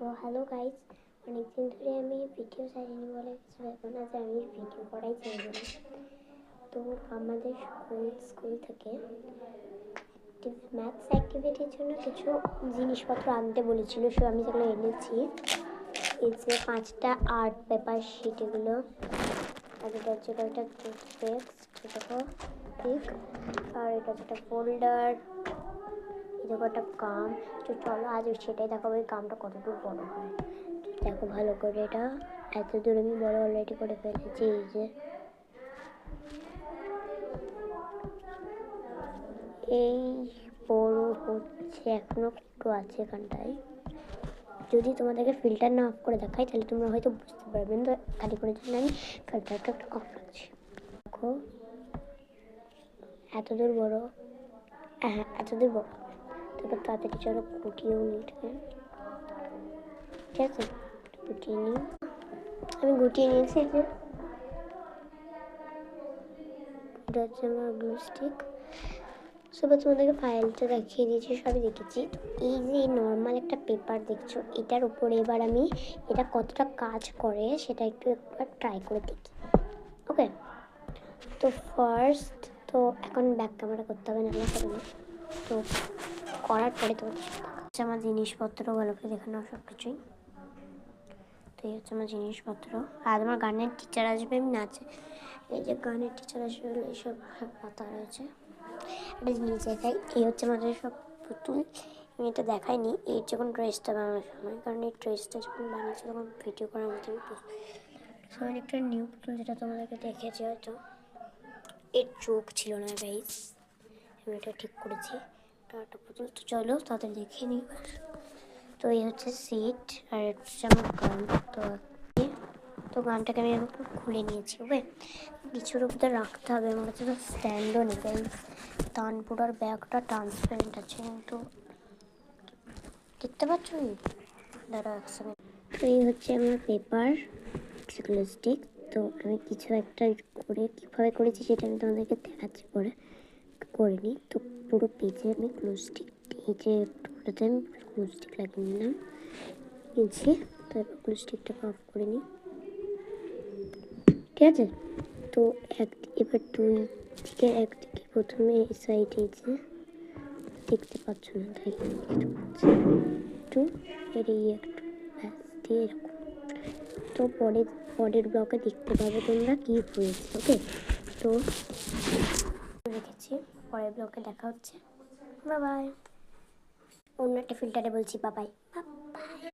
তো hello guys, অনেকদিন ধরে আমি ভিডিও ছাড়িনি বলে কিছু ব্যাপার না যে আমি ভিডিও করাই চাইব না। তো আমাদের স্কুল থেকে ম্যাথস অ্যাক্টিভিটির জন্য কিছু জিনিসপত্র আনতে বলেছিল, সো আমি যেগুলো এনেছি এই যে 5টা আর্ট পেপার শিট, এগুলো আর এটা হচ্ছে কয়েকটা টুথপেস্ট, পিক, আর এটা হচ্ছে একটা ফোল্ডার, এটা একটা কাম। তো চলো আজ সেটাই দেখাবো এই কামটা কতদূর বড় হয়। দেখো ভালো করে, এটা এত দূর আমি বড় অলরেডি করে ফেলেছি। এই যে এই বড় হচ্ছে, এখনো একটু আছে এখানটায়। যদি তোমাদেরকে ফিল্টার না অফ করে দেখাই তাহলে তোমরা হয়তো বুঝতে পারবেন। তো খালি করে জন্য আমি ফিল্টারটা অফ করছি। দেখো এত দূর বড়, হ্যাঁ এত দূর বড়। তারপর তাড়াতাড়ি চলো গুটিয়েও নিতে, ঠিক আছে? গুটিয়ে নিই, আমি গুটিয়ে নিয়েছি। যে এটা হচ্ছে আমার গ্লু স্টিক। সবার তোমাদেরকে ফাইলটা দেখিয়ে দিয়েছি, সবই দেখেছি। তো এই যে নর্মাল একটা পেপার দেখছো, এটার উপরে এবার আমি এটা কতটা কাজ করে সেটা একবার ট্রাই করে দেখি। ওকে, তো ফার্স্ট তো এখন ব্যাক ক্যামেরা করতে হবে, না হবে না। তো করার পরে তো হচ্ছে আমার জিনিসপত্র ভালো করে দেখানো সব কিছুই। তো এই হচ্ছে আমার জিনিসপত্র। আর আমার গানের টিচার আসবে, আমি নাচে এই যে গানের টিচার আসবে এইসব পাতা রয়েছে। এটা জিনিস দেখাই, এই হচ্ছে আমাদের সব পুতুল। আমি এটা দেখাইনি এই যখন ড্রেসটা বানানোর সময়, কারণ এই ড্রেসটা যখন বানিয়েছি তখন ভিডিও করার মতন সবাই একটা নিউ পুতুল, যেটা তোমাদেরকে দেখেছি হয়তো। এর চোখ ছিল না গাইস, আমি এটা ঠিক করেছি। একটা পুতুল, তো চলো তাদের দেখিয়ে নিই। তো এই হচ্ছে সিট, আর এটা হচ্ছে আমার গান। তো গানটাকে আমি এরকম খুলে নিয়েছি। ওকে, কিছুর উপরে রাখতে হবে, আমার কাছে তো স্ট্যান্ডও নেই গাইস। তানপুরার ব্যাগটা ট্রান্সপারেন্ট আছে, কিন্তু দেখতে পাচ্ছ নি? দাঁড়া এক সেকেন্ড। তো এই হচ্ছে আমার পেপার গ্লু স্টিক। তো আমি কিছু একটা করে কীভাবে করেছি সেটা আমি তোমাদেরকে দেখাচ্ছি পরে। করিনি তো পুরো পেজে আমি গ্লু স্টিক, এই যে একটুতে আমি গ্লু স্টিক লাগিয়ে নিলাম, নিয়েছি। তারপর গ্লু স্টিকটাকে অফ করে নিই, ঠিক আছে? তো এবার দুই দিকে একদিকে প্রথমে এই সাইডে যে দেখতে পাচ্ছ না, তাই একটু এড়িয়ে একটু ব্যাস দিয়ে এরকম। তো পরের ব্লকে দেখতে পাবে তোমরা কি হয়েছে। ওকে, তো রেখেছি, পরের ব্লকে দেখা হচ্ছে। Bye bye. অন্য একটা ফিল্টারে বলছি বাবাই।